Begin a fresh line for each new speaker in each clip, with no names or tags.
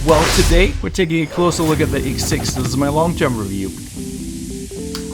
Well, today we're taking a closer look at the X6. This is my long-term review.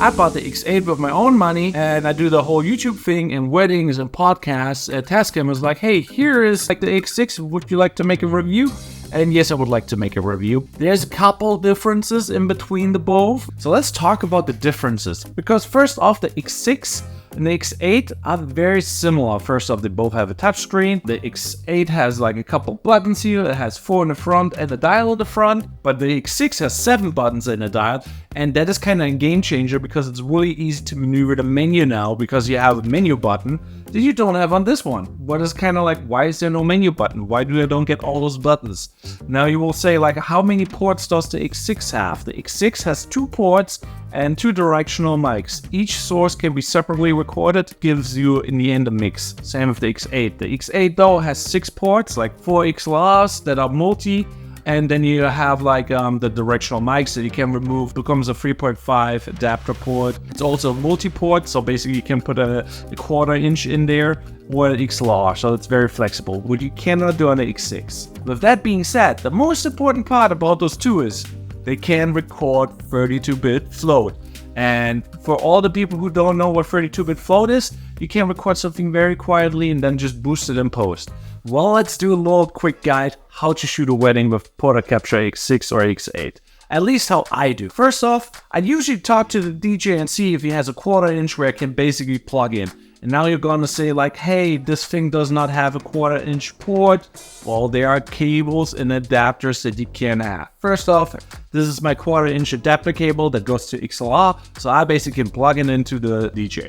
I bought the X8 with my own money, and I do the whole YouTube thing and weddings and podcasts. Tascam was like, hey, here is like the X6. Would you like to make a review? And yes, I would like to make a review. There's a couple differences in between the both. So let's talk about the differences. Because first off, the X6 and the X8 are very similar. First off, they both have a touchscreen. The X8 has like a couple buttons here. It has 4 in the front and a dial in the front. But the X6 has 7 buttons in the dial. And that is kind of a game changer because it's really easy to maneuver the menu now because you have a menu button that you don't have on this one. But it's kind of like, why is there no menu button? Why do I don't get all those buttons? Now you will say, like, how many ports does the X6 have? The X6 has 2 ports and 2 directional mics. Each source can be separately recorded, gives you in the end a mix. Same with the X8. The X8 though has 6 ports, like 4 XLRs that are multi, and then you have like the directional mics that you can remove. Becomes a 3.5 adapter port. It's also multi-port, so basically you can put a 1/4 inch in there or an XLR, so it's very flexible, which you cannot do on the X6. With that being said, the most important part about those two is they can record 32-bit float. And for all the people who don't know what 32-bit float is, you can record something very quietly and then just boost it in post. Well, let's do a little quick guide how to shoot a wedding with Portacapture X6 or X8. At least how I do. First off, I usually talk to the DJ and see if he has a 1/4 inch where I can basically plug in. And now you're gonna say like, hey, this thing does not have a 1/4 inch port. Well, there are cables and adapters that you can have. First off, this is my 1/4 inch adapter cable that goes to XLR. So I basically can plug it into the DJ.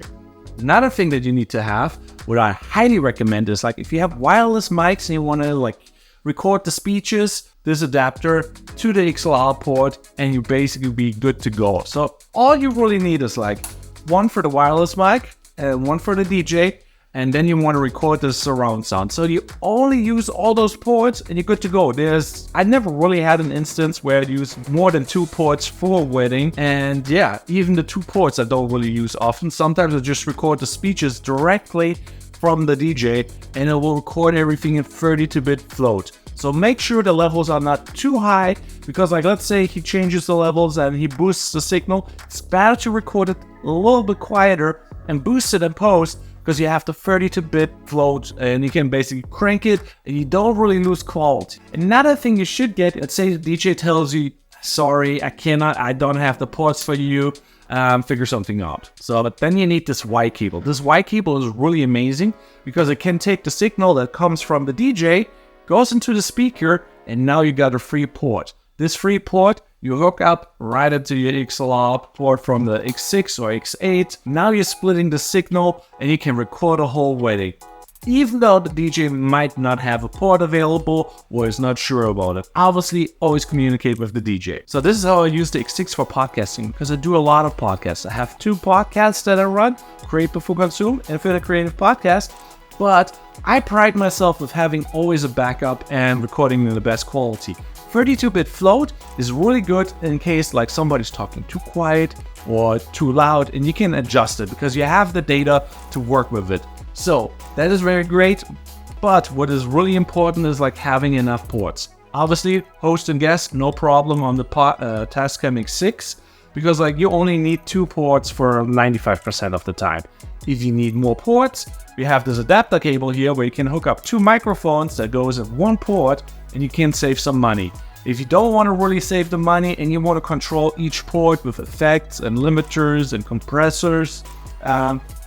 Another thing that you need to have, what I highly recommend is like if you have wireless mics and you want to like record the speeches, this adapter to the XLR port and you basically be good to go. So all you really need is like one for the wireless mic and one for the DJ, and then you want to record the surround sound. So you only use all those ports and you're good to go. I never really had an instance where I use more than 2 ports for a wedding. And yeah, even the 2 ports I don't really use often. Sometimes I just record the speeches directly from the DJ and it will record everything in 32-bit float. So make sure the levels are not too high because like let's say he changes the levels and he boosts the signal. It's better to record it a little bit quieter and boost it in post, because you have the 32-bit float and you can basically crank it and you don't really lose quality. Another thing you should get, let's say the DJ tells you, sorry, I don't have the ports for you, figure something out. So, but then you need this Y cable. This Y cable is really amazing because it can take the signal that comes from the DJ, goes into the speaker, and now you got a free port. This free port you hook up right into your XLR port from the X6 or X8. Now you're splitting the signal and you can record a whole wedding. Even though the DJ might not have a port available or is not sure about it. Obviously, always communicate with the DJ. So this is how I use the X6 for podcasting, because I do a lot of podcasts. I have 2 podcasts that I run, Create Before Consume and Fit a Creative Podcast. But I pride myself with having always a backup and recording in the best quality. 32-bit float is really good in case like somebody's talking too quiet or too loud, and you can adjust it because you have the data to work with it. So that is very great, but what is really important is like having enough ports. Obviously, host and guest, no problem on the Tascam X6 because like you only need 2 ports for 95% of the time. If you need more ports, we have this adapter cable here where you can hook up 2 microphones that goes in 1 port and you can save some money. If you don't want to really save the money and you want to control each port with effects and limiters and compressors,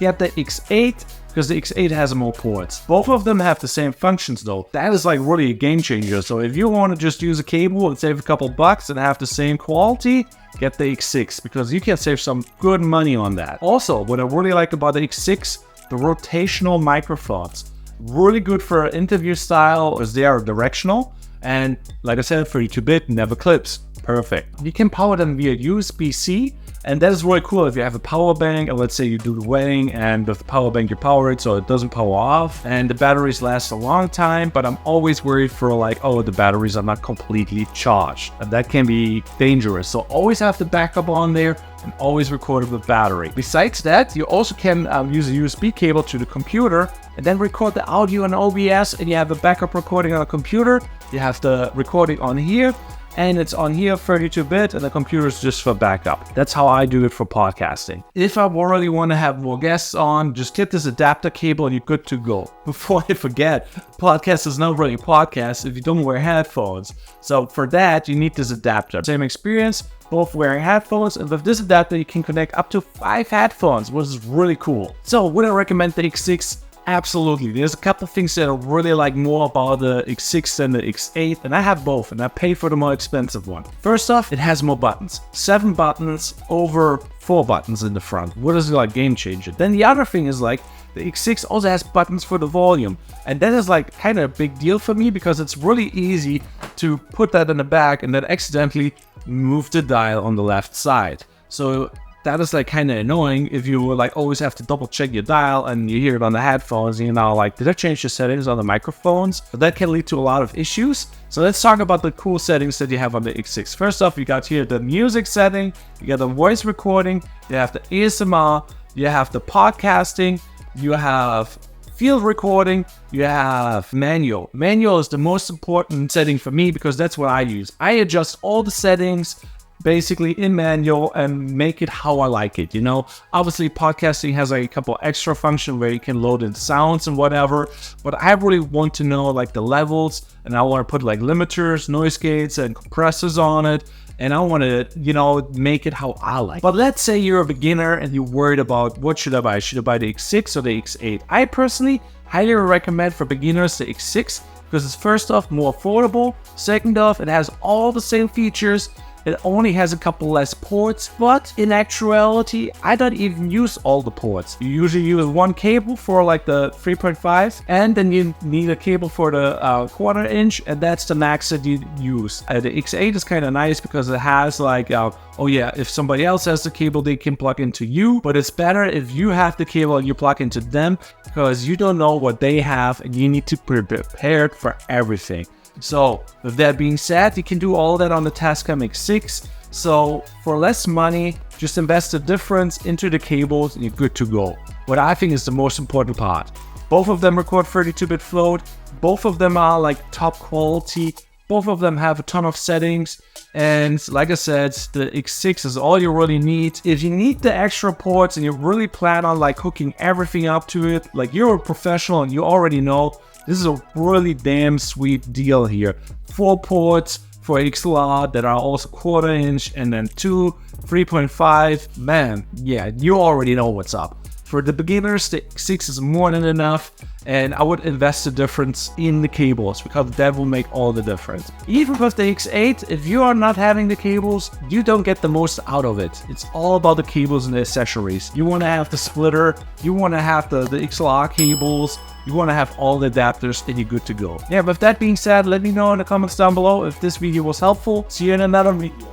get the X8 because the X8 has more ports. Both of them have the same functions though. That is like really a game changer. So if you want to just use a cable and save a couple bucks and have the same quality, get the X6 because you can save some good money on that. Also, what I really like about the X6, the rotational microphones. Really good for interview style because they are directional. And like I said, 32-bit never clips. Perfect. You can power them via USB-C And that is really cool if you have a power bank, and let's say you do the wedding and with the power bank you power it so it doesn't power off, and the batteries last a long time, but I'm always worried for like, oh, the batteries are not completely charged, and that can be dangerous. So always have the backup on there and always record with battery. Besides that, you also can use a USB cable to the computer and then record the audio on OBS, and you have a backup recording on a computer. You have the recording on here, and it's on here 32-bit, and the computer is just for backup. That's how I do it for podcasting. If I really want to have more guests on, just get this adapter cable and you're good to go. Before I forget, podcast is not really a podcast if you don't wear headphones. So for that, you need this adapter. Same experience, both wearing headphones, and with this adapter, you can connect up to 5 headphones, which is really cool. So would I recommend the X6? Absolutely. There's a couple of things that I really like more about the X6 than the X8, and I have both, and I pay for the more expensive one. First off, it has more buttons. 7 buttons over 4 buttons in the front. What is like game changer? Then the other thing is like the X6 also has buttons for the volume, and that is like kind of a big deal for me because it's really easy to put that in the back and then accidentally move the dial on the left side. So that is like kind of annoying if you like always have to double check your dial and you hear it on the headphones and you're now like, did I change the settings on the microphones? But that can lead to a lot of issues. So let's talk about the cool settings that you have on the X6. First off, you got here the music setting, you got the voice recording, you have the ASMR, you have the podcasting, you have field recording, you have manual. Manual is the most important setting for me because that's what I use. I adjust all the settings basically in manual and make it how I like it, you know. Obviously podcasting has like a couple extra functions where you can load in sounds and whatever, but I really want to know like the levels, and I want to put like limiters, noise gates and compressors on it, and I want to, you know, make it how I like. But let's say you're a beginner and you're worried about what should I buy? Should I buy the X6 or the X8? I personally highly recommend for beginners the X6 because it's first off more affordable, second off it has all the same features. It only has a couple less ports, but in actuality, I don't even use all the ports. You usually use one cable for like the 3.5, and then you need a cable for the 1/4 inch, and that's the max that you use. The X8 is kind of nice because it has like, oh yeah, if somebody else has the cable, they can plug into you, but it's better if you have the cable and you plug into them because you don't know what they have, and you need to be prepared for everything. So with that being said, you can do all that on the Tascam X6. So for less money, just invest the difference into the cables and you're good to go. What I think is the most important part. Both of them record 32-bit float. Both of them are like top quality. Both of them have a ton of settings. And like I said, the X6 is all you really need. If you need the extra ports and you really plan on like hooking everything up to it, like you're a professional and you already know, this is a really damn sweet deal here. 4 ports for XLR that are also 1/4 inch, and then 2 3.5. Man, yeah, you already know what's up. For the beginners, the X6 is more than enough, and I would invest the difference in the cables because that will make all the difference. Even with the X8, if you are not having the cables, you don't get the most out of it. It's all about the cables and the accessories. You want to have the splitter, you want to have the XLR cables, you want to have all the adapters, and you're good to go. Yeah, with that being said, let me know in the comments down below if this video was helpful. See you in another video.